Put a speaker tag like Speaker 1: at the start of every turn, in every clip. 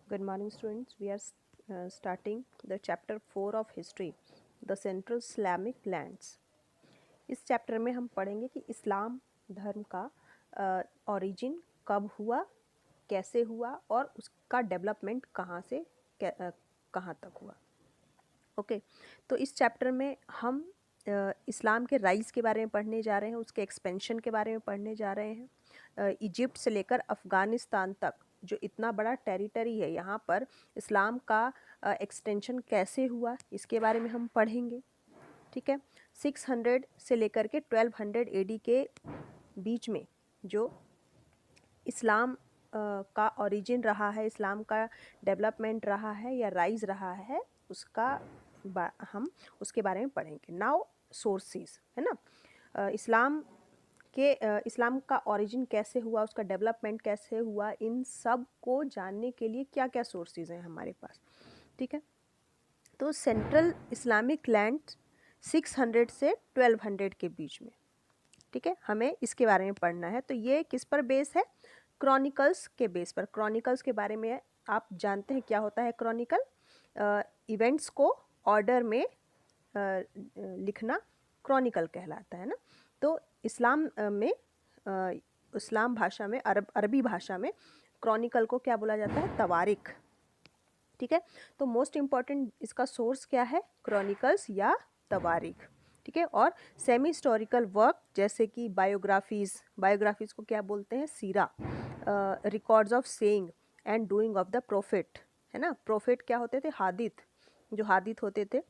Speaker 1: Good morning, students. We are starting the chapter 4 of history, the Central Islamic lands. इस chapter में हम पढ़ेंगे कि इस्लाम धर्म का ओरिजिन कब हुआ, कैसे हुआ और उसका डेवलपमेंट कहाँ से कहाँ तक हुआ. ओके तो इस चैप्टर में हम इस्लाम के राइज के बारे में पढ़ने जा रहे हैं, उसके एक्सपेंशन के बारे में पढ़ने जा रहे हैं. इजिप्ट से लेकर अफ़गानिस्तान तक जो इतना बड़ा टेरिटरी है, यहाँ पर इस्लाम का एक्सटेंशन कैसे हुआ इसके बारे में हम पढ़ेंगे. ठीक है. 600 से लेकर के 1200 एडी के बीच में जो इस्लाम का ओरिजिन रहा है, इस्लाम का डेवलपमेंट रहा है या राइज रहा है, उसका हम उसके बारे में पढ़ेंगे. नाउ सोर्सेस है ना, इस्लाम का ओरिजिन कैसे हुआ, उसका डेवलपमेंट कैसे हुआ, इन सब को जानने के लिए क्या क्या सोर्सेज हैं हमारे पास. ठीक है. तो सेंट्रल इस्लामिक लैंड 600 से 1200 के बीच में. ठीक है, हमें इसके बारे में पढ़ना है. तो ये किस पर बेस है? क्रॉनिकल्स के बेस पर. क्रॉनिकल्स के बारे में आप जानते हैं क्या होता है क्रॉनिकल? इवेंट्स को ऑर्डर में लिखना क्रॉनिकल कहलाता है ना. तो इस्लाम में इस्लाम भाषा में अरबी भाषा में क्रॉनिकल को क्या बोला जाता है? तवारिख. ठीक है. तो मोस्ट इम्पॉर्टेंट इसका सोर्स क्या है? क्रॉनिकल्स या तवारिख. ठीक है. और सेमी हिस्टोरिकल वर्क जैसे कि बायोग्राफीज़ को क्या बोलते हैं? सीरा. Records of saying and doing of the prophet है ना. प्रोफेट क्या होते थे? हादिथ. जो हादिथ होते थे,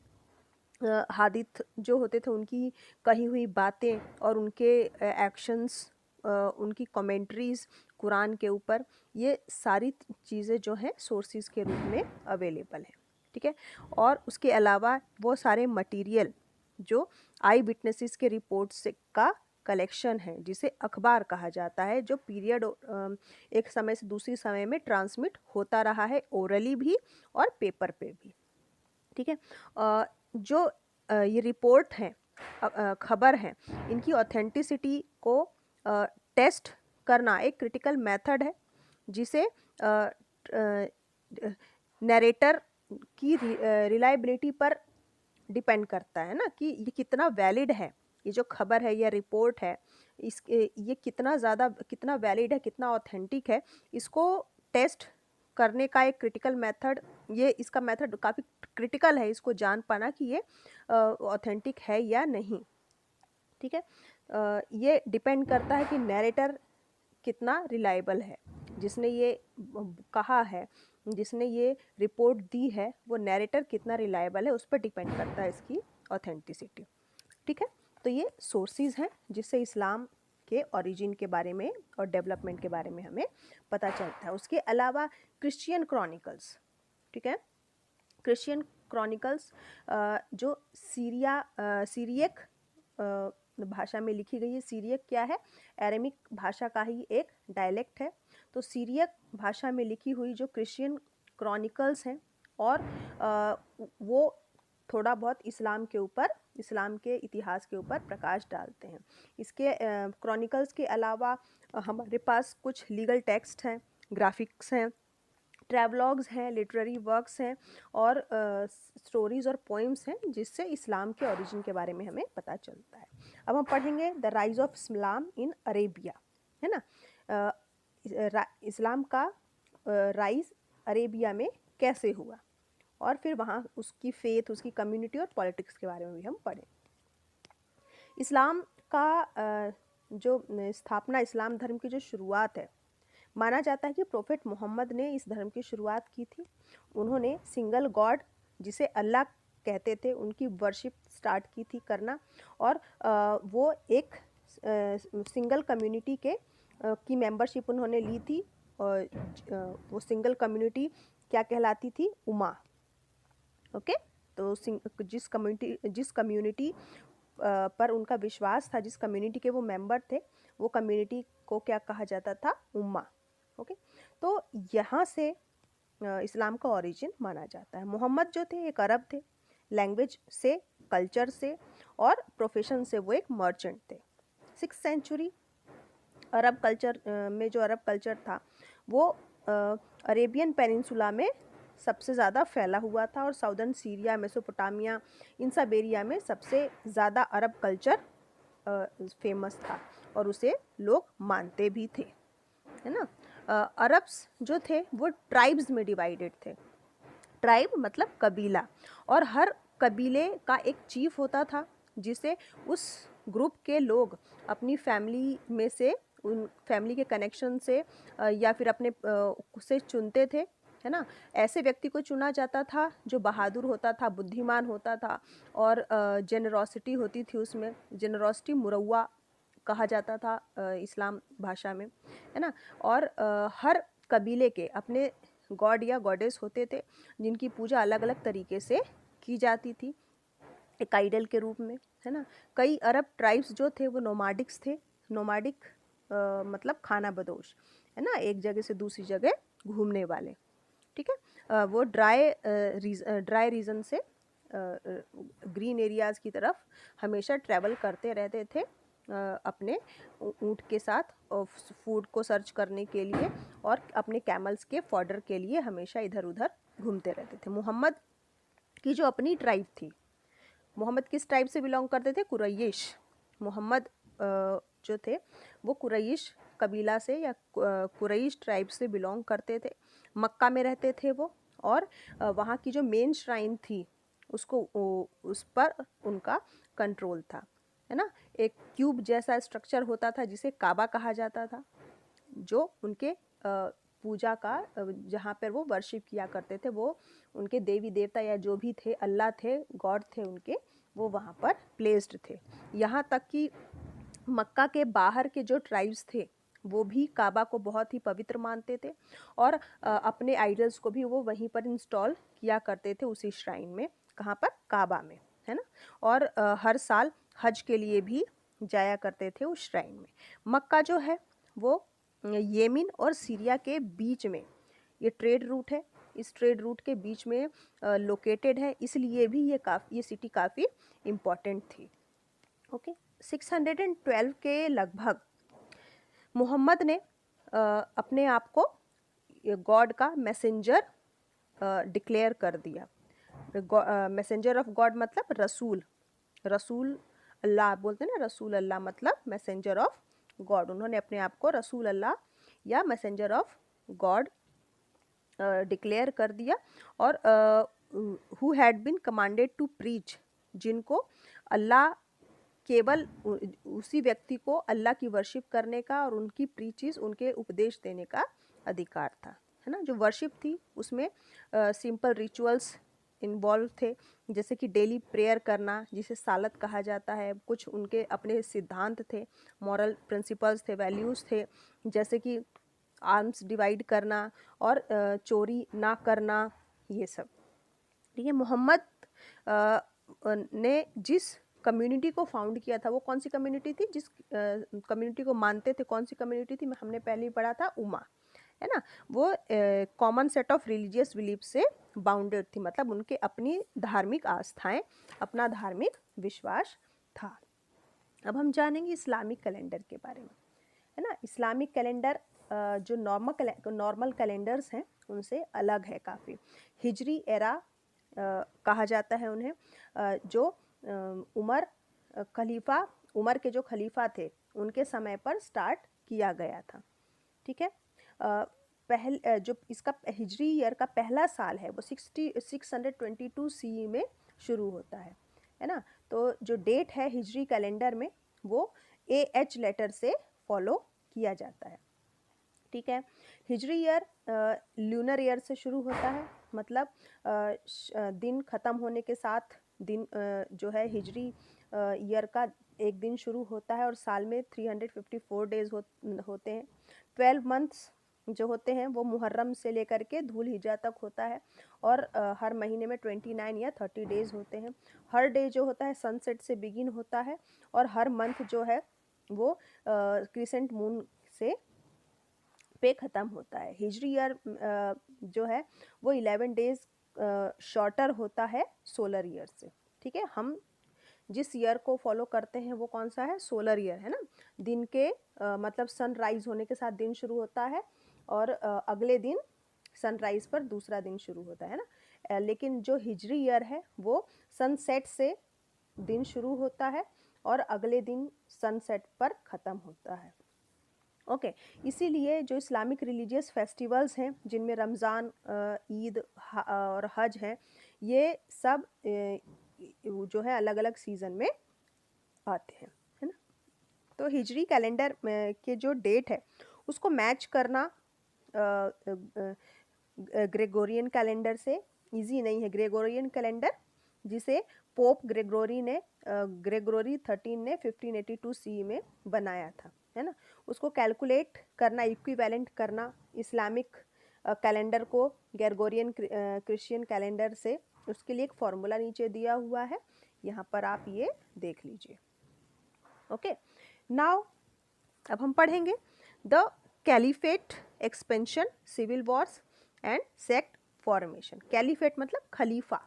Speaker 1: हादिथ जो होते थे, उनकी कही हुई बातें और उनके एक्शंस, उनकी कमेंट्रीज़ कुरान के ऊपर, ये सारी चीज़ें जो हैं सोर्सेज के रूप में अवेलेबल हैं. ठीक है. और उसके अलावा वो सारे मटेरियल जो आई विटनेसेस के रिपोर्ट से का कलेक्शन है, जिसे अखबार कहा जाता है, जो पीरियड एक समय से दूसरी समय में ट्रांसमिट होता रहा है, ओरली भी और पेपर पे भी. ठीक है. जो ये रिपोर्ट हैं, खबर हैं, इनकी ऑथेंटिसिटी को टेस्ट करना एक क्रिटिकल मेथड है, जिसे नरेटर की रिलायबिलिटी पर डिपेंड करता है ना, कि ये कितना वैलिड है, ये जो खबर है या रिपोर्ट है, ये कितना वैलिड है, कितना ऑथेंटिक है. इसको टेस्ट करने का एक क्रिटिकल मेथड, ये इसका मेथड काफ़ी क्रिटिकल है, इसको जान पाना कि ये ऑथेंटिक है या नहीं. ठीक है. ये डिपेंड करता है कि नैरेटर कितना रिलायबल है, जिसने ये कहा है, जिसने ये रिपोर्ट दी है, वो नैरेटर कितना रिलायबल है, उस पर डिपेंड करता है इसकी ऑथेंटिसिटी. ठीक है. तो ये सोर्सेज हैं जिससे इस्लाम के ओरिजिन के बारे में और डेवलपमेंट के बारे में हमें पता चलता है. उसके अलावा क्रिश्चियन क्रॉनिकल्स. ठीक है. क्रिश्चियन क्रॉनिकल्स जो सीरियक भाषा में लिखी गई है. सीरियक क्या है? एरेमिक भाषा का ही एक डायलेक्ट है. तो सीरियक भाषा में लिखी हुई जो क्रिश्चियन क्रॉनिकल्स हैं, और वो थोड़ा बहुत इस्लाम के ऊपर, इस्लाम के इतिहास के ऊपर प्रकाश डालते हैं. इसके क्रॉनिकल्स के अलावा हमारे पास कुछ लीगल टेक्स्ट हैं, ग्राफिक्स हैं, ट्रैवलॉग्स हैं, लिटरेरी वर्क्स हैं, और स्टोरीज़ और पोइम्स हैं, जिससे इस्लाम के ओरिजिन के बारे में हमें पता चलता है. अब हम पढ़ेंगे the rise of Islam in Arabia, है ना. इस्लाम का राइज अरेबिया में कैसे हुआ, और फिर वहाँ उसकी फेथ, उसकी कम्युनिटी और पॉलिटिक्स के बारे में भी हम पढ़ें. इस्लाम का जो स्थापना, इस्लाम धर्म की जो शुरुआत है, माना जाता है कि प्रोफेट मोहम्मद ने इस धर्म की शुरुआत की थी. उन्होंने सिंगल गॉड, जिसे अल्लाह कहते थे, उनकी वर्शिप स्टार्ट की थी करना. और वो एक सिंगल कम्युनिटी की मेंबरशिप उन्होंने ली थी. वो सिंगल कम्युनिटी क्या कहलाती थी? उम्मा. ओके. तो जिस कम्युनिटी पर उनका विश्वास था, जिस कम्युनिटी के वो मेंबर थे, वो कम्युनिटी को क्या कहा जाता था? उम्मा. ओके. तो यहाँ से इस्लाम का ओरिजिन माना जाता है. मोहम्मद जो थे एक अरब थे, लैंग्वेज से, कल्चर से और प्रोफेशन से वो एक मर्चेंट थे. 6th सेंचुरी अरब कल्चर में जो अरब कल्चर था, वो अरेबियन पेनिनसुला में सबसे ज़्यादा फैला हुआ था और साउदर्न सीरिया, मेसोपोटामिया, इन सब एरिया में सबसे ज़्यादा अरब कल्चर फेमस था और उसे लोग मानते भी थे, है ना। अरब्स जो थे वो ट्राइब्स में डिवाइडेड थे। ट्राइब मतलब कबीला, और हर कबीले का एक चीफ होता था जिसे उस ग्रुप के लोग अपनी फैमिली में से, उन फैमिली के कनेक्शन से या फिर अपने से चुनते थे, है ना। ऐसे व्यक्ति को चुना जाता था जो बहादुर होता था, बुद्धिमान होता था और जेनरोसिटी होती थी उसमें। जेनरोसिटी मुरव्वा कहा जाता था इस्लाम भाषा में, है ना। और हर कबीले के अपने गॉड या गॉडेस होते थे जिनकी पूजा अलग अलग तरीके से की जाती थी, एक आइडल के रूप में, है ना। कई अरब ट्राइब्स जो थे वो नोमाडिक्स थे। नोमाडिक मतलब खाना बदोश, है ना, एक जगह से दूसरी जगह घूमने वाले, ठीक है। वो ड्राई रीजन से ग्रीन एरियाज़ की तरफ हमेशा ट्रैवल करते रहते थे अपने ऊँट के साथ फूड को सर्च करने के लिए और अपने कैमल्स के फॉडर के लिए हमेशा इधर उधर घूमते रहते थे। मोहम्मद की जो अपनी ट्राइब थी, मोहम्मद किस ट्राइब से बिलोंग करते थे? कुरैश। मोहम्मद जो थे वो कुरैश कबीला से या कुरैश ट्राइब से बिलोंग करते थे। मक्का में रहते थे वो, और वहाँ की जो मेन श्राइन थी उसको उस पर उनका कंट्रोल था, है ना। एक क्यूब जैसा स्ट्रक्चर होता था जिसे काबा कहा जाता था, जो उनके पूजा का जहाँ पर वो वर्शिप किया करते थे, वो उनके देवी देवता या जो भी थे, अल्लाह थे, गॉड थे उनके, वो वहाँ पर प्लेस्ड थे। यहाँ तक कि मक्का के बाहर के जो ट्राइब्स थे वो भी काबा को बहुत ही पवित्र मानते थे और अपने आइडल्स को भी वो वहीं पर इंस्टॉल किया करते थे उसी श्राइन में। कहाँ पर? काबा में, है ना। और हर साल हज के लिए भी जाया करते थे उस श्राइन में। मक्का जो है वो येमेन और सीरिया के बीच में ये ट्रेड रूट है, इस ट्रेड रूट के बीच में लोकेटेड है, इसलिए भी ये सिटी काफ़ी इम्पॉर्टेंट थी। ओके, 612 के लगभग मोहम्मद ने अपने आप को गॉड का मैसेंजर डिक्लेयर कर दिया। मैसेंजर ऑफ गॉड मतलब रसूल, रसूल अल्लाह बोलते हैं ना, रसूल अल्लाह मतलब मैसेंजर ऑफ गॉड। उन्होंने अपने आप को रसूल अल्लाह या मैसेंजर ऑफ गॉड डिक्लेयर कर दिया। और who had been commanded to preach, जिनको अल्लाह केवल उसी व्यक्ति को अल्लाह की वर्शिप करने का और उनकी प्रीचिस, उनके उपदेश देने का अधिकार था, है ना। जो वर्शिप थी उसमें सिंपल रिचुअल्स इन्वॉल्व थे, जैसे कि डेली प्रेयर करना जिसे सालत कहा जाता है। कुछ उनके अपने सिद्धांत थे, मॉरल प्रिंसिपल्स थे, वैल्यूज़ थे, जैसे कि आर्म्स डिवाइड करना और चोरी ना करना, ये सब, ठीक है। मोहम्मद ने जिस कम्युनिटी को फाउंड किया था वो कौन सी कम्युनिटी थी? जिस कम्युनिटी को मानते थे, कौन सी कम्युनिटी थी? हमने पहले ही पढ़ा था, उम्मा, है ना। वो common set of religious belief से बाउंडेड थी, मतलब उनके अपनी धार्मिक आस्थाएं, अपना धार्मिक विश्वास था। अब हम जानेंगे इस्लामिक कैलेंडर के बारे में, है ना। इस्लामिक कैलेंडर जो नॉर्मल कैलेंडर्स हैं उनसे अलग है काफ़ी। हिजरी एरा कहा जाता है उन्हें, जो उमर के जो खलीफा थे उनके समय पर स्टार्ट किया गया था, ठीक है। जो इसका हिजरी ईयर का पहला साल है वो 622 सी में शुरू होता है ना। तो जो डेट है हिजरी कैलेंडर में वो AH लेटर से फॉलो किया जाता है, ठीक है। हिजरी ईयर ल्यूनर ईयर से शुरू होता है, मतलब दिन ख़त्म होने के साथ दिन जो है हिजरी ईयर का एक दिन शुरू होता है और साल में 354 डेज होते हैं। 12 मंथ्स जो होते हैं वो मुहर्रम से लेकर के धूल हिज्जा तक होता है और हर महीने में 29 या 30 डेज होते हैं। हर डे जो होता है सनसेट से बिगिन होता है और हर मंथ जो है वो क्रिसेंट मून से पे ख़त्म होता है। हिजरी ईयर जो है वो 11 डेज शॉर्टर होता है सोलर ईयर से, ठीक है। हम जिस ईयर को फॉलो करते हैं वो कौन सा है? सोलर ईयर, है ना। दिन के मतलब सनराइज होने के साथ दिन शुरू होता है और अगले दिन सनराइज़ पर दूसरा दिन शुरू होता है ना। लेकिन जो हिजरी ईयर है वो सनसेट से दिन शुरू होता है और अगले दिन सनसेट पर ख़त्म होता है। ओके, इसीलिए जो इस्लामिक रिलीजियस फेस्टिवल्स हैं जिनमें रमज़ान, ईद और हज हैं, ये सब जो है अलग अलग सीज़न में आते हैं, है ना। तो हिजरी कैलेंडर के जो डेट है उसको मैच करना ग्रेगोरियन कैलेंडर से इजी नहीं है। ग्रेगोरियन कैलेंडर जिसे पोप ग्रेगोरी 13 ने 1582 सी में बनाया था, है ना, उसको कैलकुलेट करना, इक्विवेलेंट करना इस्लामिक कैलेंडर को ग्रेगोरियन क्रिश्चियन कैलेंडर से, उसके लिए एक फॉर्मूला नीचे दिया हुआ है, यहाँ पर आप ये देख लीजिए। ओके, नाउ अब हम पढ़ेंगे the caliphate expansion, civil wars and sect formation. Caliphate मतलब खलीफा,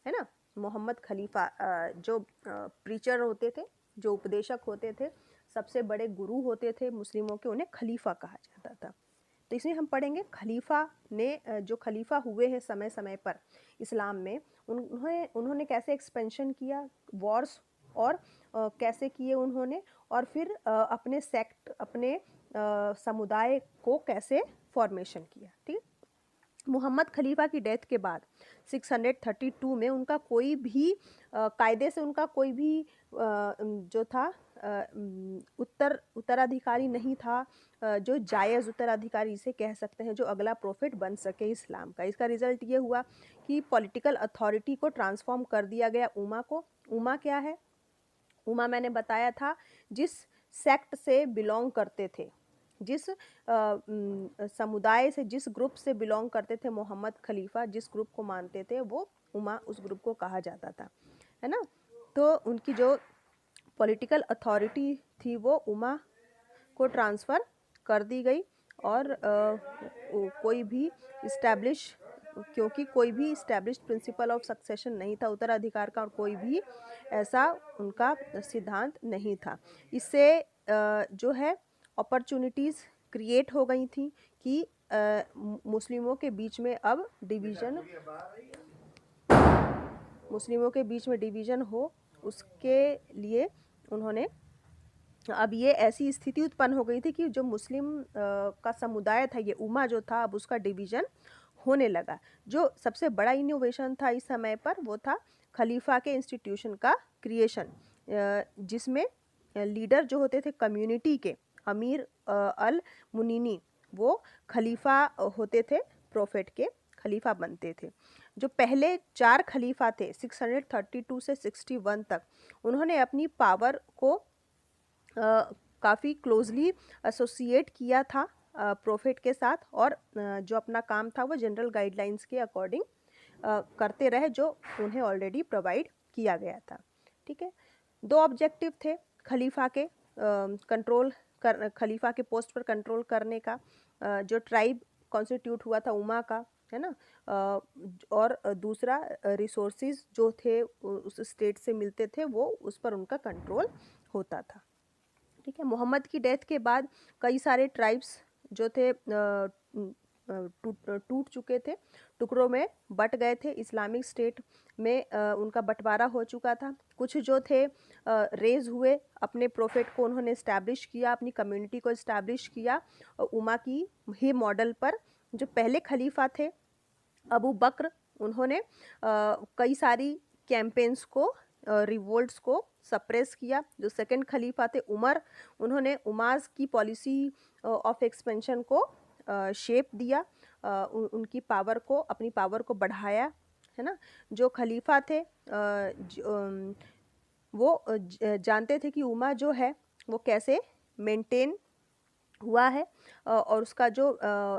Speaker 1: है ना, मोहम्मद खलीफा जो प्रीचर होते थे, जो उपदेशक होते थे, सबसे बड़े गुरु होते थे मुस्लिमों के, उन्हें खलीफा कहा जाता था। तो इसमें हम पढ़ेंगे खलीफा ने जो खलीफा हुए हैं समय समय पर इस्लाम में, उन्होंने कैसे एक्सपेंशन किया, वॉर्स, और कैसे किए उन्होंने, और फिर अपने सेक्ट, अपने समुदाय को कैसे फॉर्मेशन किया। ठीक, मोहम्मद खलीफा की डेथ के बाद 632 में उनका कोई भी कायदे से उनका कोई भी जो था उत्तराधिकारी नहीं था, जो जायज़ उत्तराधिकारी इसे कह सकते हैं, जो अगला प्रोफेट बन सके इस्लाम का। इसका रिज़ल्ट ये हुआ कि पॉलिटिकल अथॉरिटी को ट्रांसफॉर्म कर दिया गया उमा को। उमा क्या है? उमा मैंने बताया था जिस सेक्ट से बिलोंग करते थे, जिस समुदाय से, जिस ग्रुप से बिलोंग करते थे मोहम्मद खलीफा, जिस ग्रुप को मानते थे, वो उमा उस ग्रुप को कहा जाता था, है ना। तो उनकी जो पॉलिटिकल अथॉरिटी थी वो उमा को ट्रांसफ़र कर दी गई, और कोई भी इस्टेब्लिश, क्योंकि कोई भी इस्टेब्लिश्ड प्रिंसिपल ऑफ सक्सेशन नहीं था उत्तराधिकार का, और कोई भी ऐसा उनका सिद्धांत नहीं था। इससे जो है अपॉर्चुनिटीज़ क्रिएट हो गई थी कि मुस्लिमों के बीच में अब डिवीज़न, मुस्लिमों के बीच में डिवीज़न हो, उसके लिए उन्होंने, अब ये ऐसी स्थिति उत्पन्न हो गई थी कि जो मुस्लिम का समुदाय था, ये उमा जो था, अब उसका डिवीज़न होने लगा। जो सबसे बड़ा इनोवेशन था इस समय पर वो था खलीफा के इंस्टीट्यूशन का क्रिएशन, जिसमें लीडर जो होते थे कम्युनिटी के, अमीर अल मुनीनी, वो खलीफा होते थे, प्रोफेट के खलीफा बनते थे। जो पहले 4 खलीफा थे 632 से 61 तक, उन्होंने अपनी पावर को काफ़ी क्लोजली एसोसिएट किया था प्रोफेट के साथ, और जो अपना काम था वो जनरल गाइडलाइंस के अकॉर्डिंग करते रहे, जो उन्हें ऑलरेडी प्रोवाइड किया गया था। ठीक है, 2 ऑब्जेक्टिव थे खलीफा के खलीफा के पोस्ट पर कंट्रोल करने का, जो ट्राइब कॉन्स्टिट्यूट हुआ था उमा का, है ना, और दूसरा रिसोर्सेज जो थे उस स्टेट से मिलते थे, वो उस पर उनका कंट्रोल होता था। ठीक है, मोहम्मद की डेथ के बाद कई सारे ट्राइब्स जो थे टूट चुके थे, टुकड़ों में बट गए थे, इस्लामिक स्टेट में उनका बंटवारा हो चुका था। कुछ जो थे रेज हुए, अपने प्रोफेट को उन्होंने इस्टेब्लिश किया, अपनी कम्युनिटी को इस्टेब्लिश किया उमा की ही मॉडल पर। जो पहले खलीफा थे अबू बकर, उन्होंने कई सारी कैंपेन्स को, रिवोल्ट्स को सप्रेस किया। जो सेकंड खलीफा थे उमर, उन्होंने उमाज की पॉलिसी ऑफ एक्सपेंशन को शेप दिया, उनकी पावर को, अपनी पावर को बढ़ाया, है ना। जो खलीफा थे वो जानते थे कि उमा जो है वो कैसे मेंटेन हुआ है, और उसका जो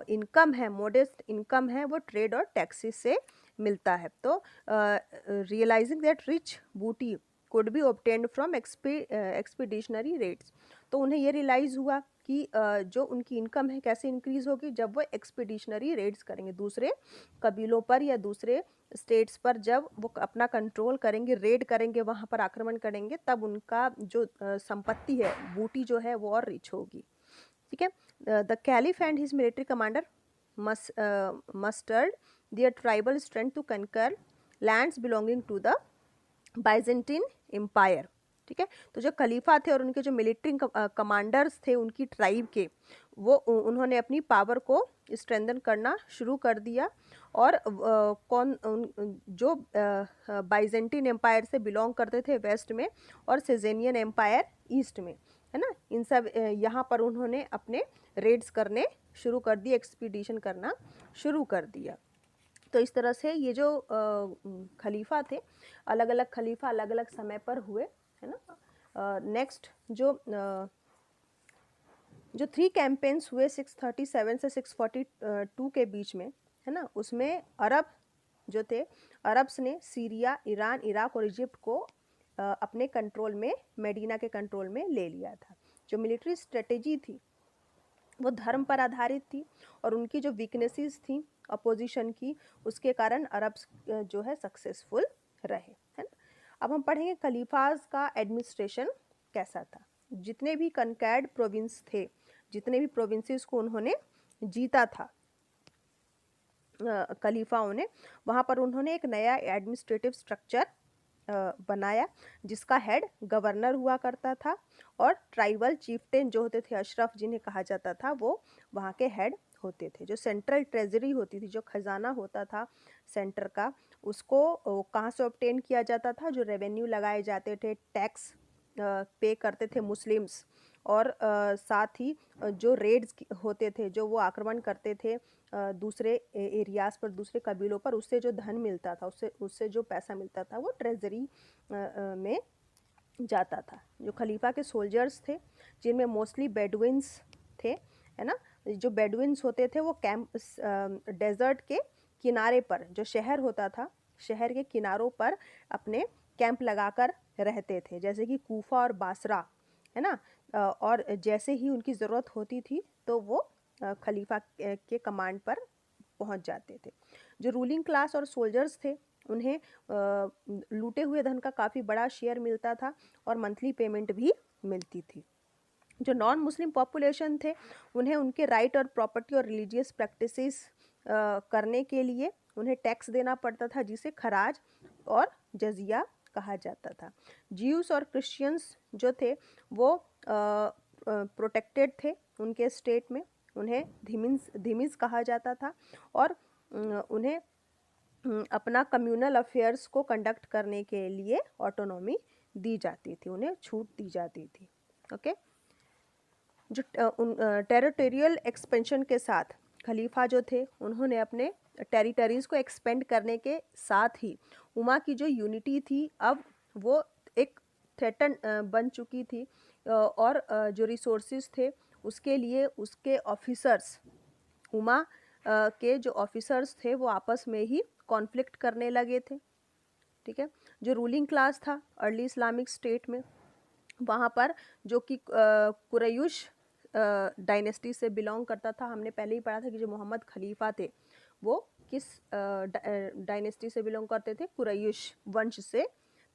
Speaker 1: इनकम है, मोडेस्ट इनकम है, वो ट्रेड और टैक्सेस से मिलता है। तो रियलाइजिंग दैट रिच बूटी could be obtained from expeditionary rates, तो उन्हें ये रियलाइज़ हुआ कि जो उनकी इनकम है कैसे इंक्रीज़ होगी, जब वो एक्सपीडिशनरी रेड्स करेंगे, दूसरे कबीलों पर या दूसरे स्टेट्स पर जब वो अपना कंट्रोल करेंगे, रेड करेंगे, वहाँ पर आक्रमण करेंगे, तब उनका जो संपत्ति है, बूटी जो है वो और रिच होगी। ठीक है, the caliph and his military commander mustered their tribal strength to conquer lands belonging to the Byzantine empire. ठीक है, तो जो खलीफा थे और उनके जो मिलिट्री कमांडर्स थे उनकी ट्राइब के, वो उन्होंने अपनी पावर को स्ट्रेंथन करना शुरू कर दिया। और जो बाइजेंटीन एम्पायर से बिलोंग करते थे वेस्ट में और सेजेनियन एम्पायर ईस्ट में, है ना, इन सब यहाँ पर उन्होंने अपने रेड्स करने शुरू कर दिए, एक्सपीडिशन करना शुरू कर दिया। तो इस तरह से ये जो खलीफा थे, अलग अलग खलीफा अलग अलग समय पर हुए, है ना। नेक्स्ट जो 3 कैंपेन्स हुए 637 से 642 के बीच में, है ना, उसमें अरब जो थे, अरब्स ने सीरिया, ईरान, इराक और इजिप्ट को अपने कंट्रोल में, मेडिना के कंट्रोल में ले लिया था। जो मिलिट्री स्ट्रेटेजी थी वो धर्म पर आधारित थी और उनकी जो वीकनेसेस थी अपोजिशन की, उसके कारण अरब्स जो है सक्सेसफुल रहे, है ना। अब हम पढ़ेंगे खलीफाज का एडमिनिस्ट्रेशन कैसा था। जितने भी कनकैर्ड प्रोविंस थे, जितने भी प्रोविंसेस को उन्होंने जीता था खलीफाओं ने, वहाँ पर उन्होंने एक नया एडमिनिस्ट्रेटिव स्ट्रक्चर बनाया जिसका हेड गवर्नर हुआ करता था और ट्राइबल चीफ्टेन जो होते थे, अशरफ जिन्हें कहा जाता था, वो वहाँ के हेड होते थे। जो सेंट्रल ट्रेजरी होती थी, जो खजाना होता था सेंटर का, उसको कहाँ से ऑब्टेन किया जाता था? जो रेवेन्यू लगाए जाते थे, टैक्स पे करते थे मुस्लिम्स, और साथ ही जो रेड्स होते थे, जो वो आक्रमण करते थे दूसरे एरियाज़ पर, दूसरे कबीलों पर, उससे जो धन मिलता था, उससे जो पैसा मिलता था वो ट्रेजरी में जाता था। जो खलीफा के सोल्जर्स थे, जिनमें मोस्टली बेडुइन्स थे, है ना, जो बेडुइन्स होते थे वो कैंप डेजर्ट के किनारे पर, जो शहर होता था, शहर के किनारों पर अपने कैंप लगाकर रहते थे, जैसे कि कूफा और बासरा, है ना। और जैसे ही उनकी ज़रूरत होती थी तो वो खलीफा के कमांड पर पहुंच जाते थे। जो रूलिंग क्लास और सोल्जर्स थे, उन्हें लूटे हुए धन का काफ़ी बड़ा शेयर मिलता था और मंथली पेमेंट भी मिलती थी। जो नॉन मुस्लिम पॉपुलेशन थे, उन्हें उनके राइट और प्रॉपर्टी और रिलीजियस प्रैक्टिसेस करने के लिए उन्हें टैक्स देना पड़ता था, जिसे खराज और जजिया कहा जाता था। ज्यूस और क्रिश्चियंस जो थे वो प्रोटेक्टेड थे उनके स्टेट में, उन्हें धिमिस कहा जाता था और उन्हें अपना कम्युनल अफेयर्स को कंडक्ट करने के लिए ऑटोनॉमी दी जाती थी, उन्हें छूट दी जाती थी। ओके, जो टेरिटोरियल एक्सपेंशन के साथ खलीफा जो थे, उन्होंने अपने टेरिटरीज़ को एक्सपेंड करने के साथ ही उमा की जो यूनिटी थी, अब वो एक थ्रेटन बन चुकी थी और जो रिसोर्सेज थे उसके लिए उसके ऑफिसर्स, उमा के जो ऑफिसर्स थे वो आपस में ही कॉन्फ्लिक्ट करने लगे थे। ठीक है, जो रूलिंग क्लास था अर्ली इस्लामिक स्टेट में, वहाँ पर जो कि कुरैश डायनेस्टी से बिलोंग करता था। हमने पहले ही पढ़ा था कि जो मोहम्मद खलीफा थे वो किस डायनेस्टी से बिलोंग करते थे? कुरैश वंश से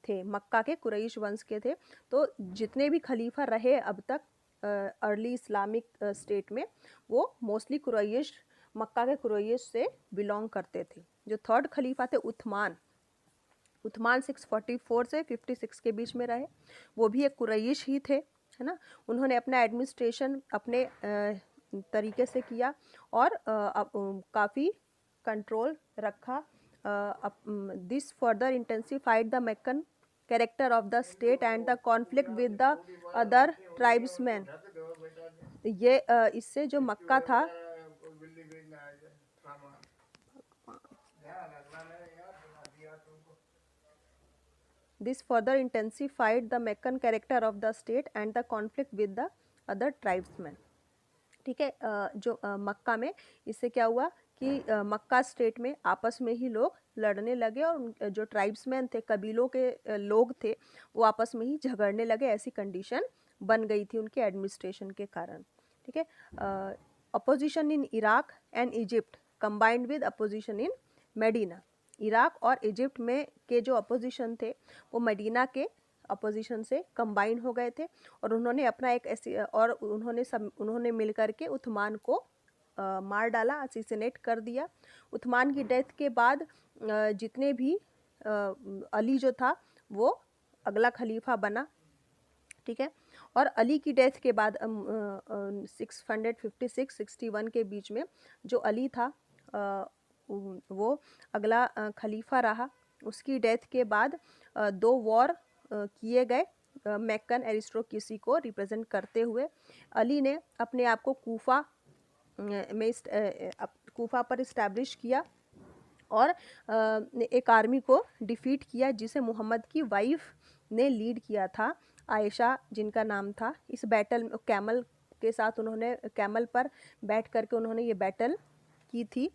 Speaker 1: थे, मक्का के कुरैश वंश के थे। तो जितने भी खलीफा रहे अब तक अर्ली इस्लामिक स्टेट में, वो मोस्टली कुरैश, मक्का के कुरैश से बिलोंग करते थे। जो थर्ड खलीफा थे उस्मान 644 से 56 के बीच में रहे, वो भी एक कुरैश ही थे, है ना। उन्होंने अपना एडमिनिस्ट्रेशन अपने तरीके से किया और काफ़ी कंट्रोल रखा। This further intensified the McCann character of the state and the conflict with the other tribesman. ये इससे जो मक्का था, This further intensified the Meccan character of the state and the conflict with the other tribesmen. ठीक है, जो मक्का में इससे क्या हुआ कि मक्का स्टेट में आपस में ही लोग लड़ने लगे और जो ट्राइब्समैन थे, कबीलों के लोग थे, वो आपस में ही झगड़ने लगे। ऐसी कंडीशन बन गई थी उनके एडमिनिस्ट्रेशन के कारण। ठीक है, opposition in Iraq and Egypt combined with opposition in मेडिना। Iraq और इजिप्ट में के जो अपोजिशन थे वो मदीना के अपोजिशन से कंबाइन हो गए थे और उन्होंने अपना एक ऐसी और उन्होंने मिलकर के उस्मान को मार डाला, असिसिनेट कर दिया। उस्मान की डेथ के बाद जितने भी अली जो था वो अगला खलीफा बना, ठीक है। और अली की डेथ के बाद 656-61 के बीच में जो अली था वो अगला खलीफा रहा। उसकी डेथ के बाद 2 वॉर किए गए मैक्कन एरिस्टोक्रेसी को रिप्रेजेंट करते हुए। अली ने अपने आप को कूफा पर इस्टेब्लिश किया और एक आर्मी को डिफीट किया जिसे मोहम्मद की वाइफ ने लीड किया था, आयशा जिनका नाम था। इस बैटल कैमल के साथ उन्होंने कैमल पर बैठ करके उन्होंने ये बैटल की थी।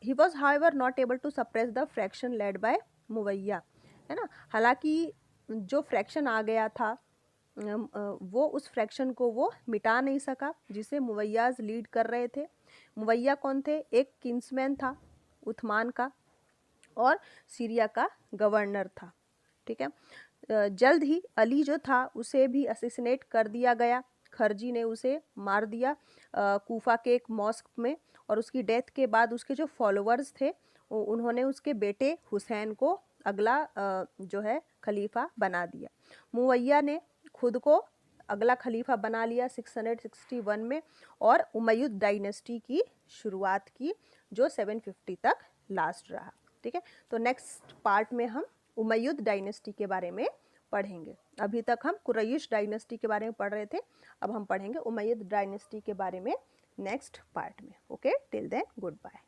Speaker 1: He was however not able to suppress the fraction led by Muivah, है ना। हालांकि जो फ्रैक्शन आ गया था वो उस फ्रैक्शन को वो मिटा नहीं सका जिसे मुवैयाज लीड कर रहे थे। मुवैया कौन थे? एक किंग्समैन था उस्मान का और सीरिया का गवर्नर था, ठीक है। जल्द ही अली जो था उसे भी असिसिनेट कर दिया गया। खरजी ने उसे मार दिया कूफा के एक मॉस्क में। और उसकी डेथ के बाद उसके जो फॉलोअर्स थे उन्होंने उसके बेटे हुसैन को अगला जो है खलीफा बना दिया। मुवैया ने खुद को अगला खलीफा बना लिया 661 में और उमैयद डायनेस्टी की शुरुआत की जो 750 तक लास्ट रहा, ठीक है। तो नेक्स्ट पार्ट में हम उमैयद डायनेस्टी के बारे में पढ़ेंगे। अभी तक हम कुरैश डायनेस्टी के बारे में पढ़ रहे थे, अब हम पढ़ेंगे उमैयद डायनेस्टी के बारे में नेक्स्ट पार्ट में। Okay, till then good bye.